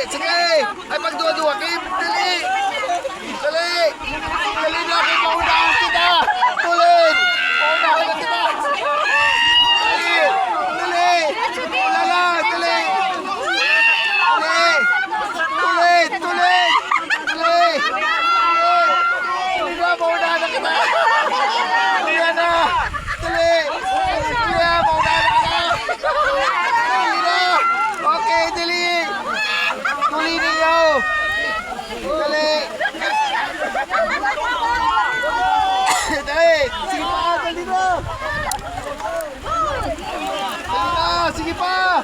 Sige! Ay, pagduwa-duwa, Kim! Dali! Dali! Dali na, Kim! Paunahan kita! Tulin! Paunahan na kita! Dali! Dali! Wala lang! Dali! Dali! Tulin! Tulin! Dali! Dali na, paunahan na kita! Dali na! Dali! Dali na, paunahan na kita! Dali na! Okay, dali! Tuloy ninyo! Dali! Dali! Sige pa! Dali na! Dali na! Sige pa!